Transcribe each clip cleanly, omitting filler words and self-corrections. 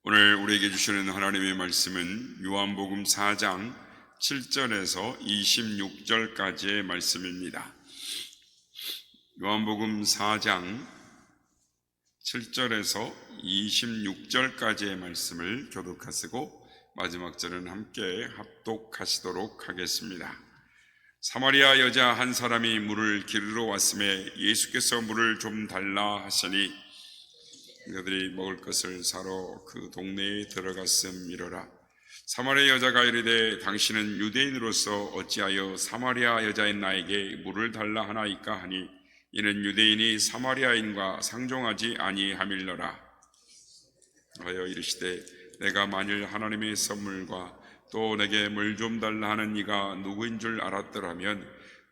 오늘 우리에게 주시는 하나님의 말씀은 요한복음 4장 7절에서 26절까지의 말씀입니다. 요한복음 4장 7절에서 26절까지의 말씀을 교독하시고 마지막 절은 함께 합독하시도록 하겠습니다. 사마리아 여자 한 사람이 물을 기르러 왔음에 예수께서 물을 좀 달라 하시니 그들이 먹을 것을 사러 그 동네에 들어갔음이로라. 사마리아 여자가 이르되 당신은 유대인으로서 어찌하여 사마리아 여자인 나에게 물을 달라 하나이까 하니 이는 유대인이 사마리아인과 상종하지 아니함일러라. 하여 이르시되 내가 만일 하나님의 선물과 또 내게 물 좀 달라 하는 이가 누구인 줄 알았더라면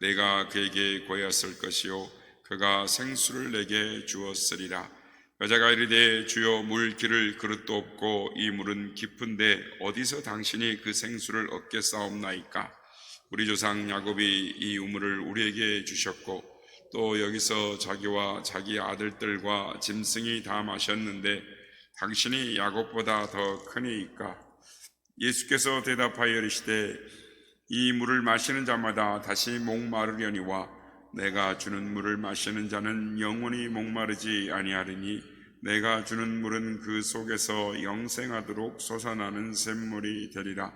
내가 그에게 구하였을 것이요 그가 생수를 내게 주었으리라. 여자가 이르되 주여 물 기를 그릇도 없고 이 물은 깊은데 어디서 당신이 그 생수를 얻겠사옵나이까? 우리 조상 야곱이 이 우물을 우리에게 주셨고 또 여기서 자기와 자기 아들들과 짐승이 다 마셨는데 당신이 야곱보다 더 크니이까? 예수께서 대답하여 이르시되 이 물을 마시는 자마다 다시 목마르려니와 내가 주는 물을 마시는 자는 영원히 목마르지 아니하리니 내가 주는 물은 그 속에서 영생하도록 솟아나는 샘물이 되리라.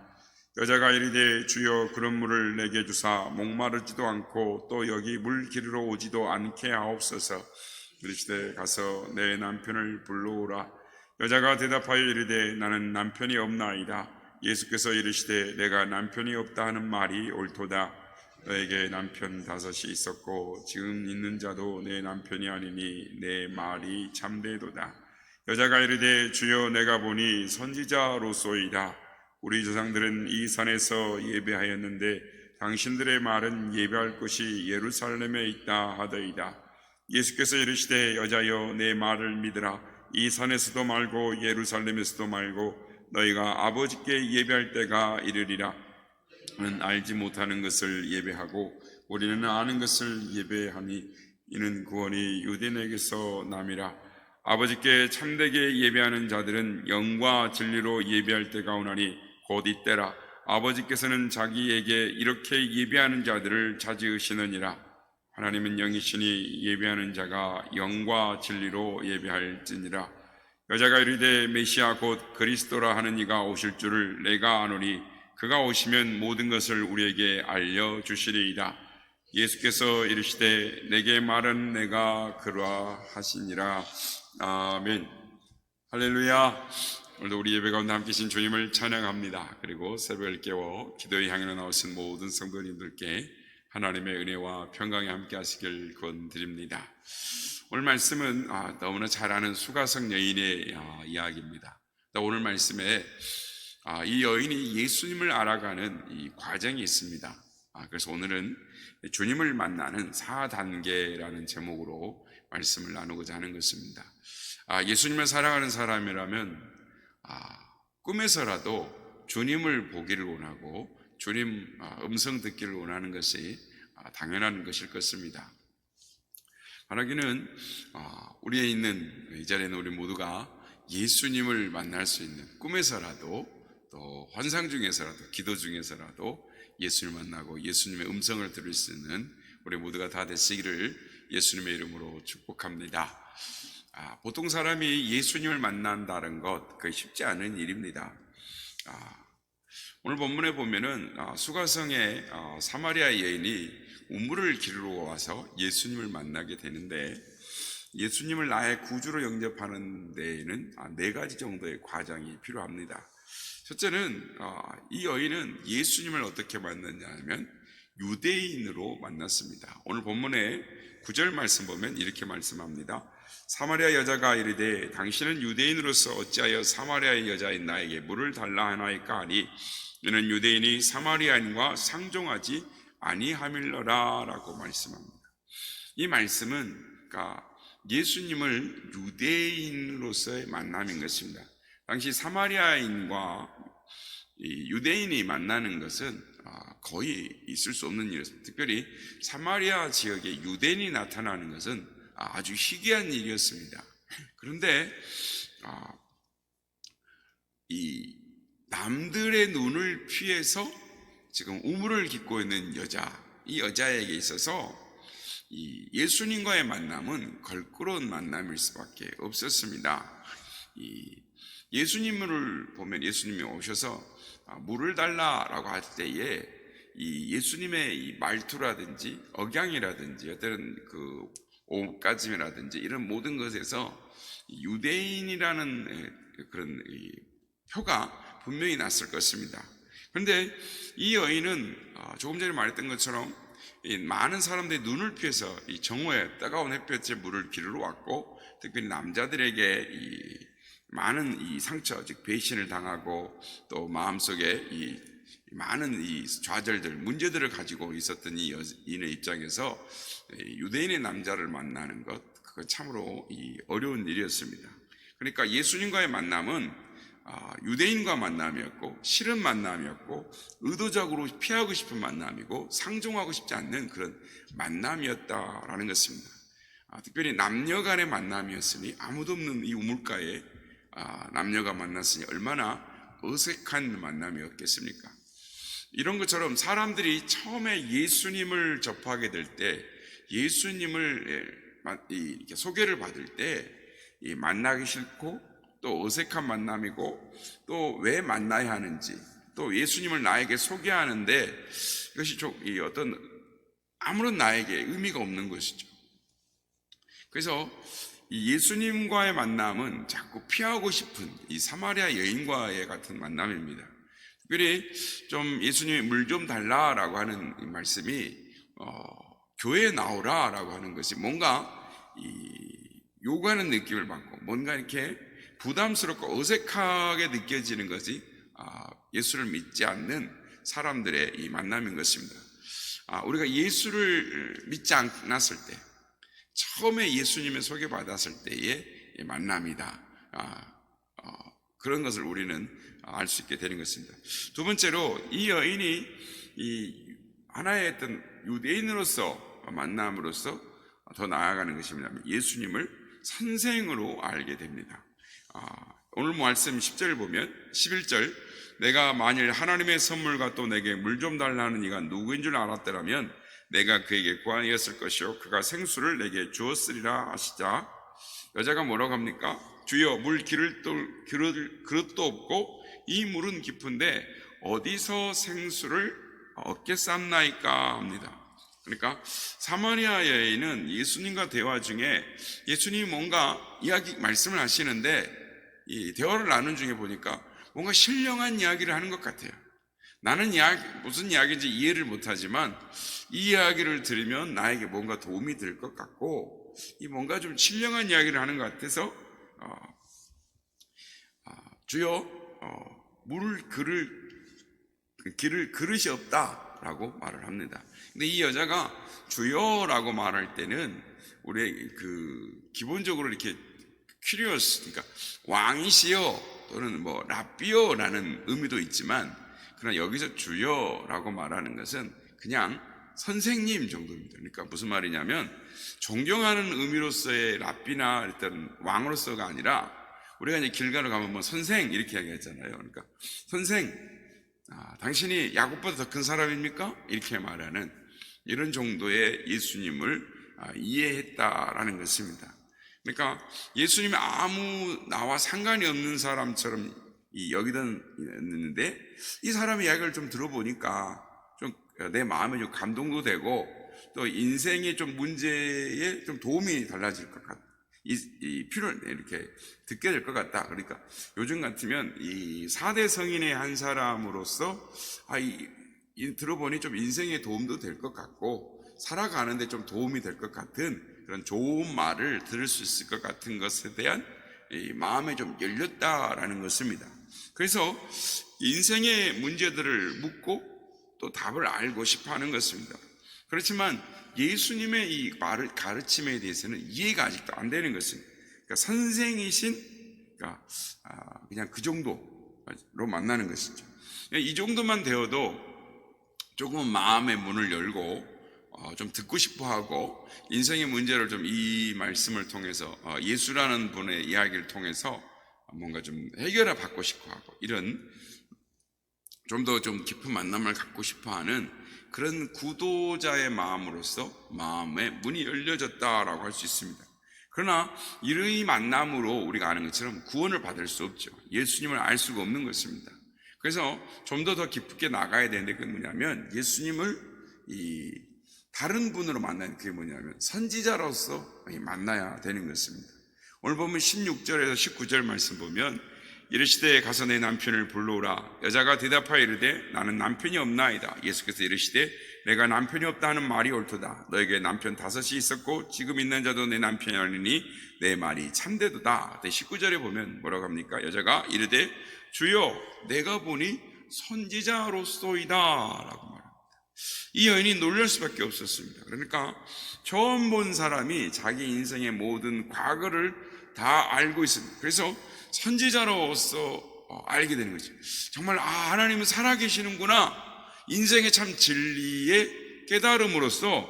여자가 이르되 주여 그런 물을 내게 주사 목마르지도 않고 또 여기 물 기르러 오지도 않게 하옵소서. 이르시되 가서 내 남편을 불러오라. 여자가 대답하여 이르되 나는 남편이 없나이다. 예수께서 이르시되 내가 남편이 없다 하는 말이 옳도다. 너에게 남편 5이 있었고 지금 있는 자도 내 남편이 아니니 내 말이 참되도다. 여자가 이르되 주여 내가 보니 선지자로소이다. 우리 조상들은 이 산에서 예배하였는데 당신들의 말은 예배할 곳이 예루살렘에 있다 하더이다. 예수께서 이르시되 여자여 내 말을 믿으라. 이 산에서도 말고 예루살렘에서도 말고 너희가 아버지께 예배할 때가 이르리라. 는 알지 못하는 것을 예배하고 우리는 아는 것을 예배하니 이는 구원이 유대인에게서 남이라. 아버지께 참되게 예배하는 자들은 영과 진리로 예배할 때가 오나니 곧 이때라. 아버지께서는 자기에게 이렇게 예배하는 자들을 찾으시느니라. 하나님은 영이시니 예배하는 자가 영과 진리로 예배할지니라. 여자가 이르되 메시아 곧 그리스도라 하는 이가 오실 줄을 내가 아노니 그가 오시면 모든 것을 우리에게 알려주시리이다. 예수께서 이르시되 내게 말은 내가 그러하시니라. 아멘. 할렐루야. 오늘도 우리 예배 가운데 함께 계신 주님을 찬양합니다. 그리고 새벽을 깨워 기도의 향연에 나오신 모든 성도님들께 하나님의 은혜와 평강이 함께 하시길 권드립니다. 오늘 말씀은 너무나 잘 아는 수가성 여인의 이야기입니다. 오늘 말씀에 이 여인이 예수님을 알아가는 이 과정이 있습니다. 그래서 오늘은 주님을 만나는 4단계라는 제목으로 말씀을 나누고자 하는 것입니다. 예수님을 사랑하는 사람이라면 꿈에서라도 주님을 보기를 원하고 주님 음성 듣기를 원하는 것이 당연한 것일 것입니다. 바라기는 우리에 있는 이 자리에 있는 우리 모두가 예수님을 만날 수 있는 꿈에서라도 또 환상 중에서라도 기도 중에서라도 예수님을 만나고 예수님의 음성을 들을 수 있는 우리 모두가 다 되시기를 예수님의 이름으로 축복합니다. 보통 사람이 예수님을 만난다는 것 그게 쉽지 않은 일입니다. 오늘 본문에 보면은 수가성의 사마리아 여인이 우물을 기르러 와서 예수님을 만나게 되는데 예수님을 나의 구주로 영접하는 데에는 4가지 정도의 과정이 필요합니다. 첫째는 이 여인은 예수님을 어떻게 만났냐 하면 유대인으로 만났습니다. 오늘 본문의 9절 말씀 보면 이렇게 말씀합니다. 사마리아 여자가 이르되 당신은 유대인으로서 어찌하여 사마리아의 여자인 나에게 물을 달라 하나이까 하니 이는 유대인이 사마리아인과 상종하지 아니함일러라 라고 말씀합니다. 이 말씀은 예수님을 유대인으로서의 만남인 것입니다. 당시 사마리아인과 유대인이 만나는 것은 거의 있을 수 없는 일이었습니다. 특별히 사마리아 지역에 유대인이 나타나는 것은 아주 희귀한 일이었습니다. 그런데 이 남들의 눈을 피해서 지금 우물을 깃고 있는 여자, 이 여자에게 있어서 이 예수님과의 만남은 걸그러운 만남일 수밖에 없었습니다. 이 예수님을 보면 예수님이 오셔서 물을 달라라고 할 때에 이 예수님의 이 말투라든지 억양이라든지 어떤 그 옷가짐이라든지 이런 모든 것에서 유대인이라는 그런 표가 분명히 났을 것입니다. 그런데 이 여인은 조금 전에 말했던 것처럼 많은 사람들의 눈을 피해서 이 정오에 따가운 햇볕에 물을 기르러 왔고, 특별히 남자들에게 이 많은 이 상처, 즉 배신을 당하고 또 마음속에 이 많은 이 좌절들, 문제들을 가지고 있었던 이 여인의 입장에서 유대인의 남자를 만나는 것, 그건 참으로 이 어려운 일이었습니다. 그러니까 예수님과의 만남은 유대인과 만남이었고, 싫은 만남이었고, 의도적으로 피하고 싶은 만남이고, 상종하고 싶지 않는 그런 만남이었다라는 것입니다. 특별히 남녀 간의 만남이었으니, 아무도 없는 이 우물가에 남녀가 만났으니 얼마나 어색한 만남이었겠습니까? 이런 것처럼 사람들이 처음에 예수님을 접하게 될 때, 예수님을 이렇게 소개를 받을 때 만나기 싫고 또 어색한 만남이고, 또 왜 만나야 하는지, 또 예수님을 나에게 소개하는데 이것이 좀 어떤 아무런 나에게 의미가 없는 것이죠. 그래서 이 예수님과의 만남은 자꾸 피하고 싶은 이 사마리아 여인과의 같은 만남입니다. 특별히 좀 예수님이 물 좀 달라라고 하는 이 말씀이 교회에 나오라라고 하는 것이 뭔가 요구하는 느낌을 받고, 뭔가 이렇게 부담스럽고 어색하게 느껴지는 것이 예수를 믿지 않는 사람들의 이 만남인 것입니다. 우리가 예수를 믿지 않았을 때, 처음에 예수님의 소개받았을 때의 만남이다. 그런 것을 우리는 알 수 있게 되는 것입니다. 두 번째로, 이 여인이 이 하나의 어떤 유대인으로서 만남으로서 더 나아가는 것입니다. 예수님을 선생으로 알게 됩니다. 오늘 말씀 10절을 보면 11절, 내가 만일 하나님의 선물과 또 내게 물 좀 달라는 이가 누구인 줄 알았더라면 내가 그에게 구하였을 것이요 그가 생수를 내게 주었으리라 하시자, 여자가 뭐라고 합니까? 주여, 물 그릇도 없고 이 물은 깊은데 어디서 생수를 얻겠삼나이까 합니다. 그러니까 사마리아 여인은 예수님과 대화 중에 예수님이 뭔가 말씀을 하시는데 이 대화를 나눈 중에 보니까 뭔가 신령한 이야기를 하는 것 같아요. 나는 무슨 이야기인지 이해를 못하지만 이 이야기를 들으면 나에게 뭔가 도움이 될 것 같고, 이 뭔가 좀 신령한 이야기를 하는 것 같아서 주여, 그릇이 없다라고 말을 합니다. 근데 이 여자가 주여라고 말할 때는 우리 기본적으로 이렇게 큐리어스, 그러니까 왕이시여 또는 뭐 라비오라는 의미도 있지만, 그러나 여기서 주여라고 말하는 것은 그냥 선생님 정도입니다. 그러니까 무슨 말이냐면, 존경하는 의미로서의 랍비나 일단 왕으로서가 아니라, 우리가 이제 길 가러 가면 뭐 선생 이렇게 이야기하잖아요. 그러니까 선생, 당신이 야곱보다 더 큰 사람입니까? 이렇게 말하는 이런 정도의 예수님을 이해했다라는 것입니다. 그러니까 예수님이 아무 나와 상관이 없는 사람처럼 여기던데, 이 사람의 이야기를 좀 들어보니까 좀 내 마음에 좀 감동도 되고, 또 인생의 좀 문제에 좀 도움이 달라질 것 같다. 이 필요를 이렇게 듣게 될 것 같다. 그러니까 요즘 같으면 이 4대 성인의 한 사람으로서 들어보니 좀 인생에 도움도 될 것 같고, 살아가는데 좀 도움이 될 것 같은 그런 좋은 말을 들을 수 있을 것 같은 것에 대한 이 마음에 좀 열렸다라는 것입니다. 그래서 인생의 문제들을 묻고 또 답을 알고 싶어 하는 것입니다. 그렇지만 예수님의 이 가르침에 대해서는 이해가 아직도 안 되는 것입니다. 그러니까 선생이신, 그냥 그 정도로 만나는 것이죠. 이 정도만 되어도 조금은 마음의 문을 열고 좀 듣고 싶어 하고, 인생의 문제를 좀 이 말씀을 통해서 예수라는 분의 이야기를 통해서 뭔가 좀 해결을 받고 싶어하고 이런 좀 더 좀 깊은 만남을 갖고 싶어하는 그런 구도자의 마음으로서 마음의 문이 열려졌다라고 할 수 있습니다. 그러나 이러한 만남으로 우리가 아는 것처럼 구원을 받을 수 없죠. 예수님을 알 수가 없는 것입니다. 그래서 좀 더 깊게 나가야 되는데 그게 뭐냐면 예수님을 다른 분으로 만나는 그게 뭐냐면 선지자로서 만나야 되는 것입니다. 오늘 보면 16절에서 19절 말씀 보면 이르시되 가서 내 남편을 불러오라. 여자가 대답하여 이르되 나는 남편이 없나이다. 예수께서 이르시되 내가 남편이 없다 하는 말이 옳도다. 너에게 남편 5이 있었고 지금 있는 자도 내 남편이 아니니 내 말이 참되도다. 19절에 보면 뭐라고 합니까? 여자가 이르되 주여 내가 보니 선지자로소이다 라고 말합니다. 이 여인이 놀랄 수밖에 없었습니다. 그러니까 처음 본 사람이 자기 인생의 모든 과거를 다 알고 있습니다. 그래서 선지자로서 알게 되는 거죠. 정말 하나님은 살아계시는구나. 인생의 참 진리의 깨달음으로써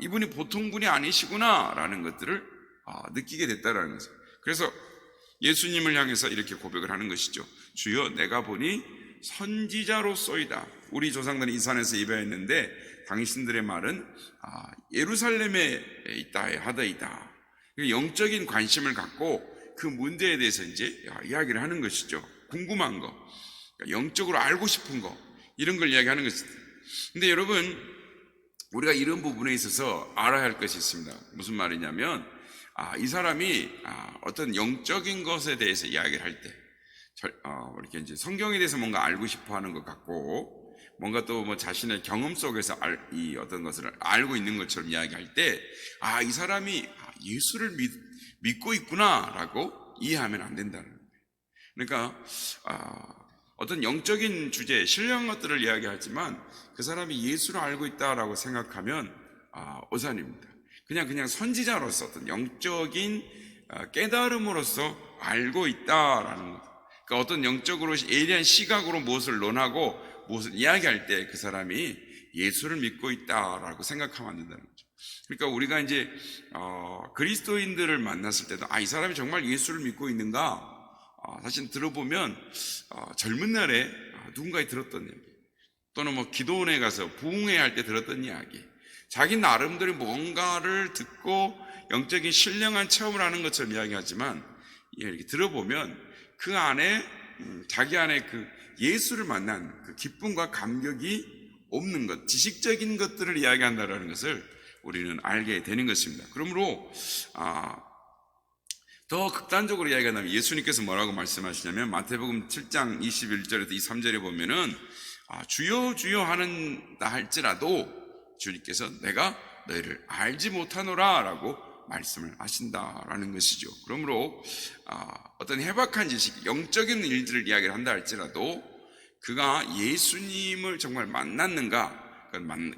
이분이 보통 분이 아니시구나 라는 것들을 느끼게 됐다라는 거죠. 그래서 예수님을 향해서 이렇게 고백을 하는 것이죠. 주여 내가 보니 선지자로소이다. 우리 조상들은 이 산에서 예배했는데 당신들의 말은 예루살렘에 있다 하더이다. 영적인 관심을 갖고 그 문제에 대해서 이제 이야기를 하는 것이죠. 궁금한 거, 영적으로 알고 싶은 거, 이런 걸 이야기하는 것입니다. 근데 여러분, 우리가 이런 부분에 있어서 알아야 할 것이 있습니다. 무슨 말이냐면 이 사람이 어떤 영적인 것에 대해서 이야기를 할 때 이렇게 이제 성경에 대해서 뭔가 알고 싶어 하는 것 같고 뭔가 또 뭐 자신의 경험 속에서 이 어떤 것을 알고 있는 것처럼 이야기할 때 이 사람이 예수를 믿고 있구나라고 이해하면 안 된다는 거예요. 그러니까 어떤 영적인 주제, 신령한 것들을 이야기하지만 그 사람이 예수를 알고 있다라고 생각하면 오산입니다. 그냥 선지자로서 어떤 영적인 깨달음으로써 알고 있다라는 것. 그러니까 어떤 영적으로 예리한 시각으로 무엇을 논하고 무엇을 이야기할 때 그 사람이 예수를 믿고 있다라고 생각하면 안 된다는 거죠. 그러니까 우리가 이제 그리스도인들을 만났을 때도 이 사람이 정말 예수를 믿고 있는가? 사실 들어보면 젊은 날에 누군가에 들었던 얘기 또는 뭐 기도원에 가서 부흥회 할 때 들었던 이야기, 자기 나름대로 뭔가를 듣고 영적인 신령한 체험을 하는 것처럼 이야기하지만 이렇게 들어보면 그 안에 자기 안에 그 예수를 만난 그 기쁨과 감격이 없는 것, 지식적인 것들을 이야기한다는 것을 우리는 알게 되는 것입니다. 그러므로 더 극단적으로 이야기하면 예수님께서 뭐라고 말씀하시냐면 마태복음 7장 21절에서 23절에 보면은 주여 주여 하는다 할지라도 주님께서 내가 너희를 알지 못하노라 라고 말씀을 하신다라는 것이죠. 그러므로 어떤 해박한 지식, 영적인 일들을 이야기를 한다 할지라도 그가 예수님을 정말 만났는가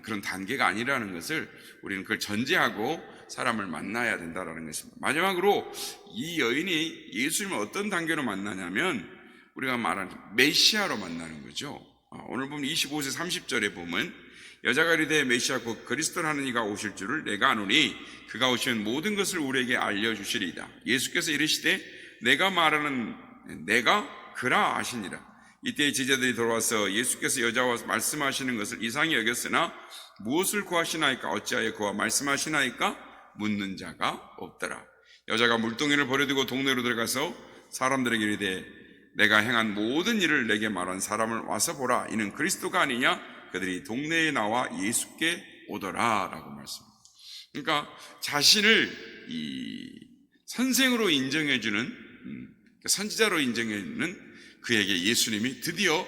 그런 단계가 아니라는 것을 우리는 그걸 전제하고 사람을 만나야 된다는 것입니다. 마지막으로 이 여인이 예수님을 어떤 단계로 만나냐면 우리가 말하는 메시아로 만나는 거죠. 오늘 보면 25절 30절에 보면 여자가 이르되 메시아 곧 그리스도라는 이가 오실 줄을 내가 아노니 그가 오시면 모든 것을 우리에게 알려주시리이다. 예수께서 이르시되 내가 말하는 내가 그라 하시니라. 이때 제자들이 돌아와서 예수께서 여자와 말씀하시는 것을 이상히 여겼으나 무엇을 구하시나이까 어찌하여 그와 말씀하시나이까 묻는 자가 없더라. 여자가 물동이를 버려두고 동네로 들어가서 사람들에게 이르되 내가 행한 모든 일을 내게 말한 사람을 와서 보라. 이는 그리스도가 아니냐. 그들이 동네에 나와 예수께 오더라 라고 말씀합니다. 그러니까 자신을 이 선생으로 인정해주는 선지자로 인정해주는 그에게 예수님이 드디어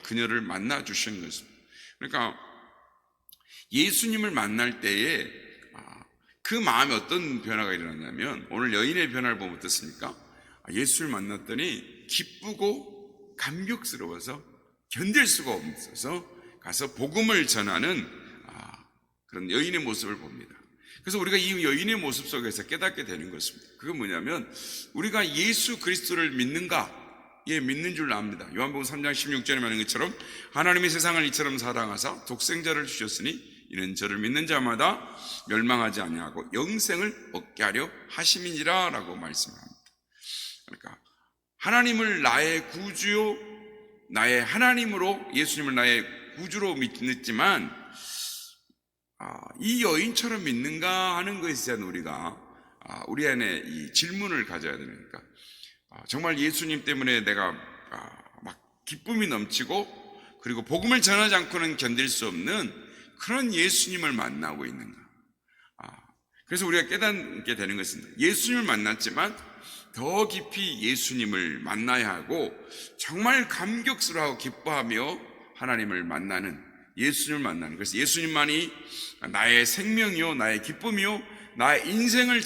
그녀를 만나 주신 것입니다. 그러니까 예수님을 만날 때에 그 마음에 어떤 변화가 일어났냐면 오늘 여인의 변화를 보면 어떻습니까? 예수를 만났더니 기쁘고 감격스러워서 견딜 수가 없어서 가서 복음을 전하는 그런 여인의 모습을 봅니다. 그래서 우리가 이 여인의 모습 속에서 깨닫게 되는 것입니다. 그건 뭐냐면 우리가 예수 그리스도를 믿는가? 믿는 줄 압니다. 요한복음 3장 16절에 말하는 것처럼 하나님이 세상을 이처럼 사랑하사 독생자를 주셨으니 이는 저를 믿는 자마다 멸망하지 아니하고 영생을 얻게 하려 하심이니라 라고 말씀합니다. 그러니까 하나님을 나의 구주요, 나의 하나님으로, 예수님을 나의 구주로 믿지만 이 여인처럼 믿는가 하는 것에 대한 우리가 우리 안에 이 질문을 가져야 되니까, 정말 예수님 때문에 내가 막 기쁨이 넘치고, 그리고 복음을 전하지 않고는 견딜 수 없는 그런 예수님을 만나고 있는가. 그래서 우리가 깨닫게 되는 것은, 예수님을 만났지만 더 깊이 예수님을 만나야 하고, 정말 감격스러워하고 기뻐하며 하나님을 만나는, 예수님을 만나는, 그래서 예수님만이 나의 생명이요, 나의 기쁨이요, 나의 인생을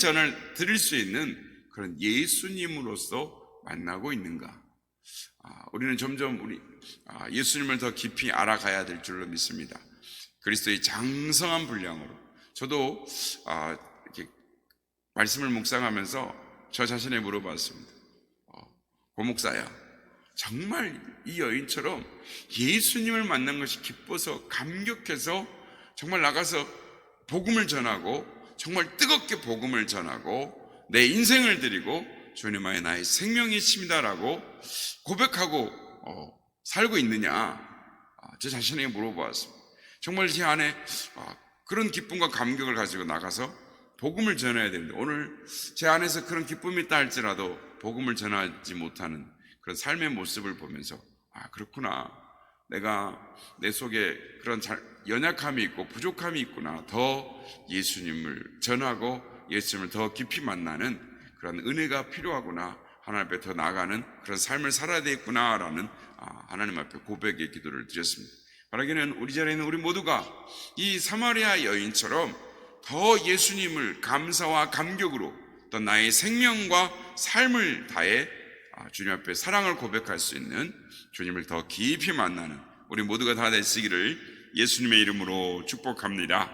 드릴 수 있는 그런 예수님으로서 만나고 있는가. 우리는 점점 예수님을 더 깊이 알아가야 될 줄로 믿습니다. 그리스도의 장성한 분량으로. 저도 이렇게 말씀을 묵상하면서 저 자신에 물어봤습니다. 고목사야, 정말 이 여인처럼 예수님을 만난 것이 기뻐서 감격해서 정말 나가서 복음을 전하고, 정말 뜨겁게 복음을 전하고 내 인생을 드리고 주님 안에 나의 생명이십니다라고 고백하고 살고 있느냐, 저 자신에게 물어보았습니다. 정말 제 안에 그런 기쁨과 감격을 가지고 나가서 복음을 전해야 되는데, 오늘 제 안에서 그런 기쁨이 있다 할지라도 복음을 전하지 못하는 그런 삶의 모습을 보면서 그렇구나, 내가 내 속에 그런 연약함이 있고 부족함이 있구나, 더 예수님을 전하고 예수님을 더 깊이 만나는 그런 은혜가 필요하구나, 하나님 앞에 더 나아가는 그런 삶을 살아야 되겠구나라는 하나님 앞에 고백의 기도를 드렸습니다. 바라기는 우리 자리에 있는 우리 모두가 이 사마리아 여인처럼 더 예수님을 감사와 감격으로, 또 나의 생명과 삶을 다해 주님 앞에 사랑을 고백할 수 있는, 주님을 더 깊이 만나는 우리 모두가 다 되시기를 예수님의 이름으로 축복합니다.